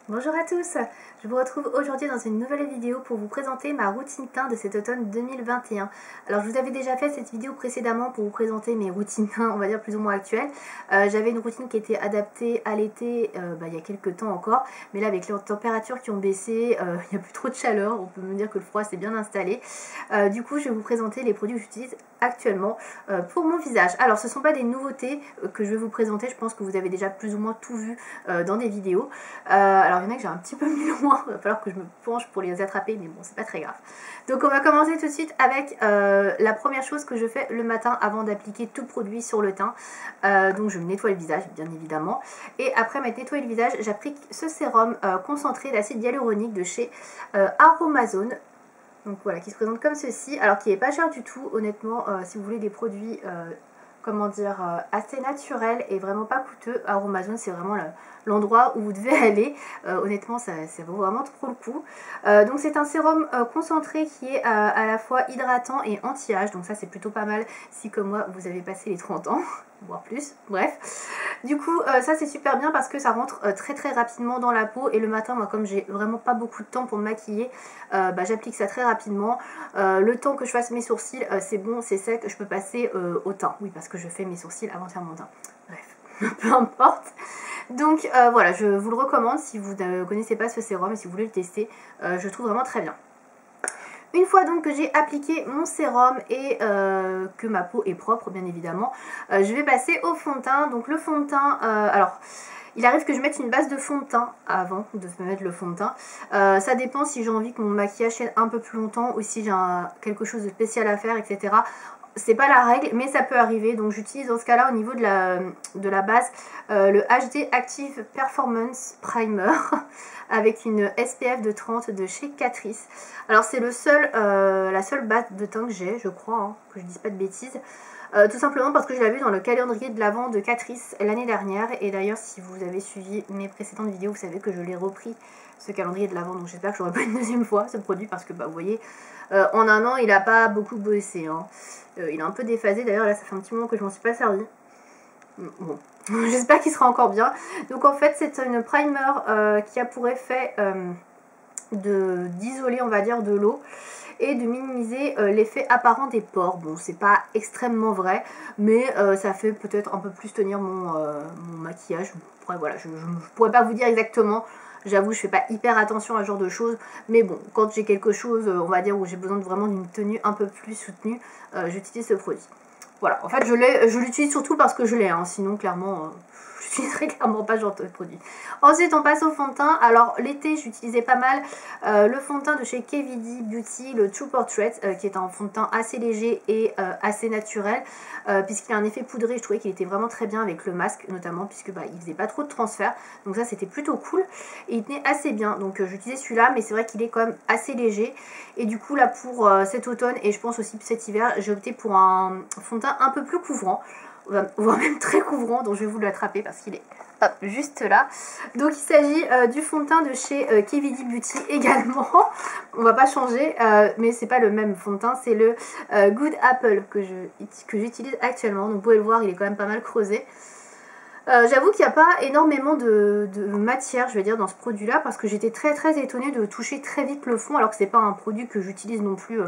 Bonjour à tous, je vous retrouve aujourd'hui dans une nouvelle vidéo pour vous présenter ma routine teint de cet automne 2021. Alors je vous avais déjà fait cette vidéo précédemment pour vous présenter mes routines teint, on va dire plus ou moins actuelles. J'avais une routine qui était adaptée à l'été il y a quelques temps encore, mais là avec les températures qui ont baissé, il n'y a plus trop de chaleur, on peut me dire que le froid s'est bien installé. Du coup je vais vous présenter les produits que j'utilise actuellement pour mon visage. Alors ce ne sont pas des nouveautés que je vais vous présenter, je pense que vous avez déjà plus ou moins tout vu dans des vidéos. Alors il y en a que j'ai un petit peu mis loin, il va falloir que je me penche pour les attraper, mais bon c'est pas très grave. Donc on va commencer tout de suite avec la première chose que je fais le matin avant d'appliquer tout produit sur le teint. Donc je me nettoie le visage bien évidemment, et après m'être nettoyé le visage, j'applique ce sérum concentré d'acide hyaluronique de chez Aromazone. Donc voilà, qui se présente comme ceci, alors qui est pas cher du tout honnêtement. Si vous voulez des produits comment dire, assez naturels et vraiment pas coûteux, Aromazone c'est vraiment l'endroit où vous devez aller. Honnêtement ça vaut vraiment trop le coup. Donc c'est un sérum concentré qui est à la fois hydratant et anti-âge, donc ça c'est plutôt pas mal si comme moi vous avez passé les 30 ans voire plus, bref. Du coup ça c'est super bien parce que ça rentre très rapidement dans la peau, et le matin moi comme j'ai vraiment pas beaucoup de temps pour me maquiller, j'applique ça très rapidement. Le temps que je fasse mes sourcils, c'est bon, c'est sec, je peux passer au teint. Oui, parce que je fais mes sourcils avant de faire mon teint. Bref, peu importe. Donc voilà, je vous le recommande si vous ne connaissez pas ce sérum et si vous voulez le tester, je le trouve vraiment très bien. Une fois donc que j'ai appliqué mon sérum et que ma peau est propre bien évidemment, je vais passer au fond de teint. Donc le fond de teint, alors il arrive que je mette une base de fond de teint avant de me mettre le fond de teint. Ça dépend si j'ai envie que mon maquillage tienne un peu plus longtemps ou si j'ai quelque chose de spécial à faire, etc. C'est pas la règle, mais ça peut arriver. Donc j'utilise dans ce cas-là au niveau de la base le HD Active Performance Primer avec une SPF de 30 de chez Catrice. Alors c'est la seule base de teint que j'ai, je crois, hein, que je dise pas de bêtises. Tout simplement parce que je l'ai vu dans le calendrier de l'Avent de Catrice l'année dernière. Et d'ailleurs si vous avez suivi mes précédentes vidéos, vous savez que je l'ai repris, ce calendrier de l'Avent. Donc j'espère que je n'aurai pas une deuxième fois ce produit, parce que vous voyez, en un an il n'a pas beaucoup bossé, hein. Il est un peu déphasé, d'ailleurs là ça fait un petit moment que je m'en suis pas servi. Bon, j'espère qu'il sera encore bien. Donc en fait c'est une primer qui a pour effet d'isoler on va dire de l'eau et de minimiser l'effet apparent des pores. Bon, c'est pas extrêmement vrai, mais ça fait peut-être un peu plus tenir mon maquillage. Après, voilà, je pourrais pas vous dire exactement. J'avoue, je fais pas hyper attention à ce genre de choses, mais bon, quand j'ai quelque chose, on va dire, où j'ai besoin vraiment d'une tenue un peu plus soutenue, j'utilise ce produit. Voilà, en fait, je l'utilise surtout parce que je l'ai, hein, sinon, clairement, j'utiliserai clairement pas ce genre de produit. Ensuite, on passe au fond de teint. Alors, l'été, j'utilisais pas mal le fond de teint de chez KVD Beauty, le True Portrait, qui est un fond de teint assez léger et assez naturel, puisqu'il a un effet poudré. Je trouvais qu'il était vraiment très bien avec le masque, notamment, puisque il faisait pas trop de transfert. Donc ça, c'était plutôt cool. Et il tenait assez bien. Donc, j'utilisais celui-là, mais c'est vrai qu'il est quand même assez léger. Et du coup, là, pour cet automne, et je pense aussi pour cet hiver, j'ai opté pour un fond de teint un peu plus couvrant, voire même très couvrant, donc je vais vous l'attraper parce qu'il est juste là. Donc il s'agit du fond de teint de chez KVD Beauty également. On va pas changer, mais c'est pas le même fond de teint, c'est le Good Apple que j'utilise actuellement. Donc vous pouvez le voir, il est quand même pas mal creusé. J'avoue qu'il n'y a pas énormément de matière, je vais dire, dans ce produit là, parce que j'étais très étonnée de toucher très vite le fond, alors que c'est pas un produit que j'utilise non plus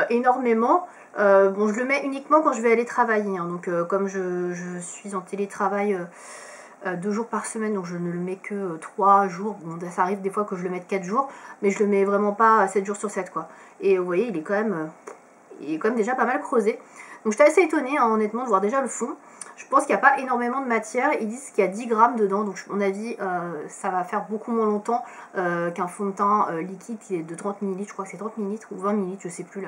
énormément. Bon, je le mets uniquement quand je vais aller travailler, hein. Donc comme je suis en télétravail 2 jours par semaine, donc je ne le mets que 3 jours. Bon, ça arrive des fois que je le mette 4 jours, mais je le mets vraiment pas 7 jours sur 7 quoi. Et vous voyez, il est quand même déjà pas mal creusé. Donc j'étais assez étonnée, hein, honnêtement, de voir déjà le fond. Je pense qu'il n'y a pas énormément de matière. Ils disent qu'il y a 10 grammes dedans, donc à mon avis ça va faire beaucoup moins longtemps qu'un fond de teint liquide qui est de 30 ml. Je crois que c'est 30 ml ou 20 ml, je sais plus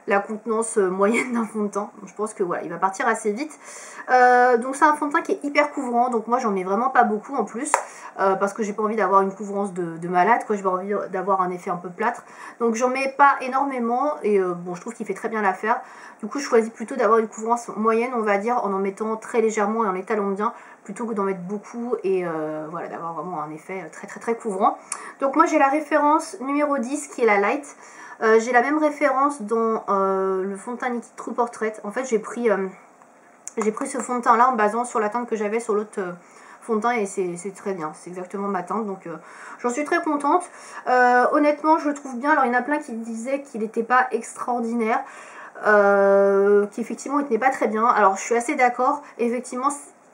la contenance moyenne d'un fond de teint. Donc je pense que voilà, il va partir assez vite. Donc c'est un fond de teint qui est hyper couvrant, donc moi j'en mets vraiment pas beaucoup en plus, parce que j'ai pas envie d'avoir une couvrance de malade, quoi. J'ai pas envie d'avoir un effet un peu plâtre, donc j'en mets pas énormément, et bon, je trouve qu'il fait très bien l'affaire. Du coup je choisis plutôt d'avoir une couvrance moyenne, on va dire, en mettant très légèrement et en l'étalant bien, plutôt que d'en mettre beaucoup et voilà, d'avoir vraiment un effet très couvrant. Donc moi j'ai la référence numéro 10 qui est la Light. J'ai la même référence dans le fond de teint liquide True Portrait. En fait j'ai pris ce fond de teint là en basant sur la teinte que j'avais sur l'autre fond de teint et c'est très bien, c'est exactement ma teinte, donc j'en suis très contente. Honnêtement je le trouve bien. Alors il y en a plein qui disaient qu'il n'était pas extraordinaire, qu'effectivement il tenait pas très bien. Alors je suis assez d'accord, effectivement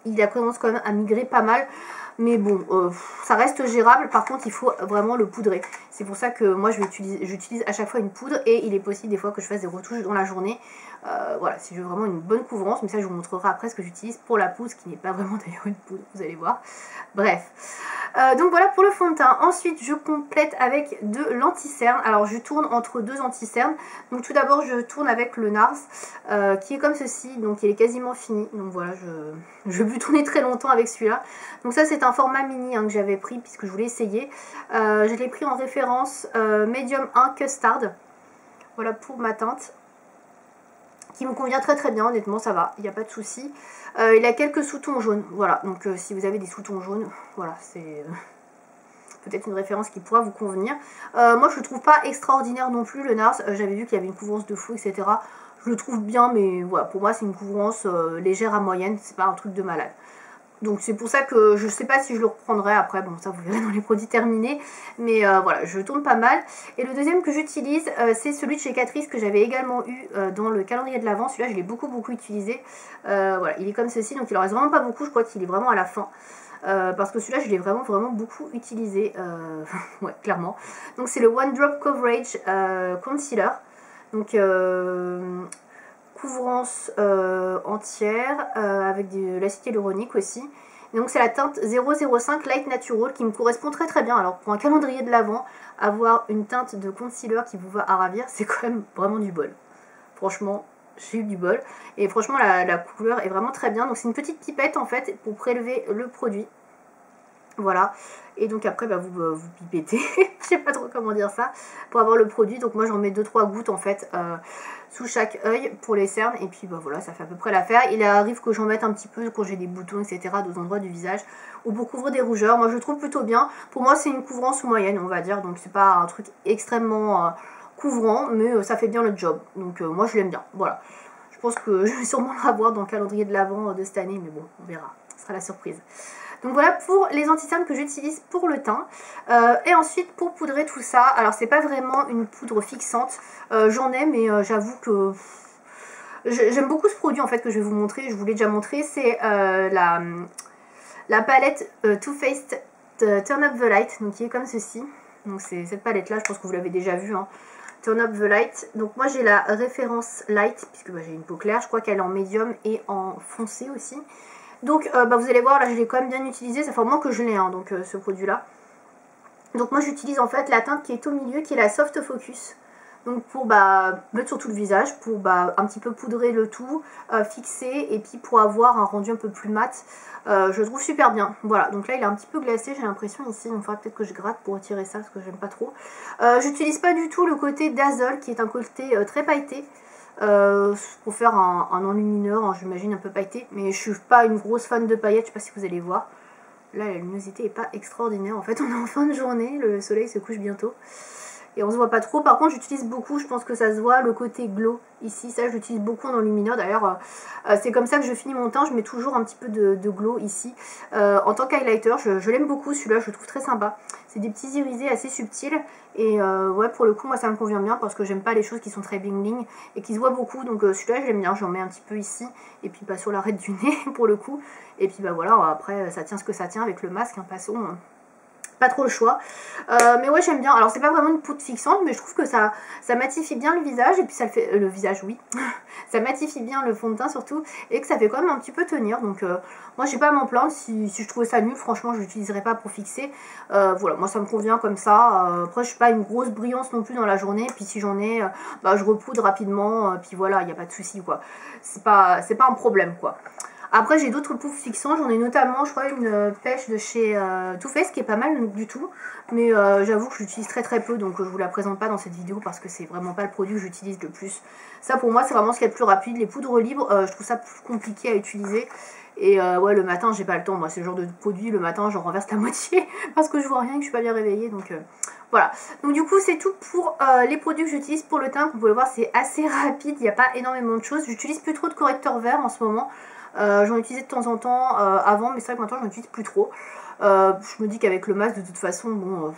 il a commencé quand même à migrer pas mal. Mais bon, ça reste gérable. Par contre, il faut vraiment le poudrer. C'est pour ça que moi, j'utilise à chaque fois une poudre. Et il est possible des fois que je fasse des retouches dans la journée. Voilà, si je veux vraiment une bonne couvrance. Mais ça, je vous montrerai après ce que j'utilise pour la poudre. Ce qui n'est pas vraiment d'ailleurs une poudre, vous allez voir. Bref. Donc voilà pour le fond de teint. Ensuite, je complète avec de l'anti-cerne. Alors, je tourne entre deux anti-cernes. Donc tout d'abord, je tourne avec le NARS. Qui est comme ceci. Donc il est quasiment fini. Donc voilà, je vais plus tourner très longtemps avec celui-là. Donc ça, c'est un format mini que j'avais pris puisque je voulais essayer. Je l'ai pris en référence Medium 1 Custard. Voilà pour ma teinte. Qui me convient très très bien, honnêtement, ça va, il n'y a pas de souci. Il a quelques sous-tons jaunes, voilà. Donc si vous avez des sous-tons jaunes, voilà, c'est peut-être une référence qui pourra vous convenir. Moi, je le trouve pas extraordinaire non plus, le NARS. J'avais vu qu'il y avait une couvrance de fou, etc. Je le trouve bien, mais voilà, pour moi, c'est une couvrance légère à moyenne. C'est pas un truc de malade. Donc c'est pour ça que je sais pas si je le reprendrai après, bon ça vous verrez dans les produits terminés, mais voilà, je tourne pas mal. Et le deuxième que j'utilise, c'est celui de chez Catrice que j'avais également eu dans le calendrier de l'Avent. Celui-là je l'ai beaucoup utilisé, voilà, il est comme ceci, donc il en reste vraiment pas beaucoup, je crois qu'il est vraiment à la fin. Parce que celui-là je l'ai vraiment beaucoup utilisé, ouais clairement. Donc c'est le One Drop Coverage Concealer, donc couvrance entière avec de l'acide hyaluronique aussi. Et donc c'est la teinte 005 Light Natural qui me correspond très très bien. Alors pour un calendrier de l'Avent, avoir une teinte de concealer qui vous va à ravir, c'est quand même vraiment du bol. Franchement, j'ai eu du bol. Et franchement la couleur est vraiment très bien. Donc c'est une petite pipette en fait pour prélever le produit. Voilà, et donc après bah, vous pipetez, je sais pas trop comment dire ça, pour avoir le produit. Donc moi j'en mets 2-3 gouttes en fait sous chaque œil pour les cernes, et puis bah, voilà, ça fait à peu près l'affaire. Il arrive que j'en mette un petit peu quand j'ai des boutons etc. aux endroits du visage ou pour couvrir des rougeurs. Moi je le trouve plutôt bien. Pour moi c'est une couvrance moyenne on va dire, donc c'est pas un truc extrêmement couvrant, mais ça fait bien le job. Donc moi je l'aime bien, voilà. Je pense que je vais sûrement le revoir dans le calendrier de l'Avent de cette année, mais bon, on verra, ce sera la surprise. Donc voilà pour les anti-cernes que j'utilise pour le teint. Et ensuite pour poudrer tout ça, alors c'est pas vraiment une poudre fixante, j'en ai mais j'avoue que j'aime beaucoup ce produit en fait que je vais vous montrer, je vous l'ai déjà montré, c'est la palette Too Faced Turn Up the Light, donc qui est comme ceci. Donc c'est cette palette là, je pense que vous l'avez déjà vue, hein. Turn Up the Light. Donc moi j'ai la référence light puisque bah, j'ai une peau claire, je crois qu'elle est en médium et en foncé aussi. Donc bah, vous allez voir, là je l'ai quand même bien utilisé, ça fait au moins que je l'ai, hein, donc ce produit là. Donc moi j'utilise en fait la teinte qui est au milieu, qui est la Soft Focus. Donc pour bah, mettre sur tout le visage, pour bah, un petit peu poudrer le tout, fixer, et puis pour avoir un rendu un peu plus mat, je le trouve super bien. Voilà, donc là il est un petit peu glacé, j'ai l'impression ici, donc il faudra peut-être que je gratte pour retirer ça, parce que j'aime pas trop. J'utilise pas du tout le côté Dazzle, qui est un côté très pailleté. Pour faire un enlumineur, hein, j'imagine un peu pailleté, mais je suis pas une grosse fan de paillettes, je sais pas si vous allez voir. Là la luminosité est pas extraordinaire, en fait on est en fin de journée, le soleil se couche bientôt et on se voit pas trop. Par contre j'utilise beaucoup, je pense que ça se voit, le côté glow ici, ça je l'utilise beaucoup en enlumineur. D'ailleurs c'est comme ça que je finis mon teint, je mets toujours un petit peu de glow ici. En tant qu'highlighter, je l'aime beaucoup celui-là, je le trouve très sympa. C'est des petits irisés assez subtils et ouais pour le coup moi ça me convient bien parce que j'aime pas les choses qui sont très bling bling et qui se voient beaucoup. Donc celui-là j'aime bien, j'en mets un petit peu ici et puis pas sur l'arête du nez pour le coup. Et puis bah voilà, après ça tient ce que ça tient avec le masque, hein, passons. Pas trop le choix, mais ouais j'aime bien. Alors c'est pas vraiment une poudre fixante, mais je trouve que ça matifie bien le visage, et puis ça le fait, le visage oui, ça matifie bien le fond de teint surtout, et que ça fait quand même un petit peu tenir. Donc moi j'ai pas à m'en plaindre, si je trouvais ça nul, franchement je l'utiliserais pas pour fixer. Voilà, moi ça me convient comme ça. Après je suis pas une grosse brillance non plus dans la journée, puis si j'en ai, bah, je repoudre rapidement, puis voilà, il n'y a pas de souci quoi. C'est pas un problème quoi. Après j'ai d'autres poufs fixants, j'en ai notamment je crois une pêche de chez Too Faced qui est pas mal du tout, mais j'avoue que je l'utilise très peu, donc je vous la présente pas dans cette vidéo parce que c'est vraiment pas le produit que j'utilise le plus. Ça pour moi c'est vraiment ce qu'il y a de plus rapide. Les poudres libres je trouve ça plus compliqué à utiliser, et ouais le matin j'ai pas le temps, moi c'est le genre de produit le matin j'en renverse la moitié parce que je vois rien, que je suis pas bien réveillée, donc voilà. Donc du coup c'est tout pour les produits que j'utilise pour le teint. Comme vous pouvez le voir c'est assez rapide, il n'y a pas énormément de choses. J'utilise plus trop de correcteur vert en ce moment. J'en utilisais de temps en temps avant, mais c'est vrai que maintenant j'en utilise plus trop. Je me dis qu'avec le masque de toute façon, bon,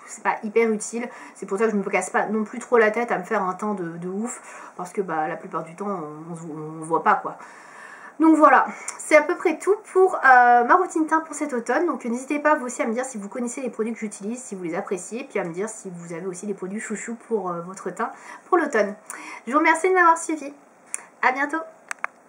c'est pas hyper utile. C'est pour ça que je me casse pas non plus trop la tête à me faire un teint de ouf, parce que bah, la plupart du temps on voit pas quoi. Donc voilà, c'est à peu près tout pour ma routine teint pour cet automne. Donc n'hésitez pas vous aussi à me dire si vous connaissez les produits que j'utilise, si vous les appréciez, puis à me dire si vous avez aussi des produits chouchous pour votre teint pour l'automne. Je vous remercie de m'avoir suivi. À bientôt.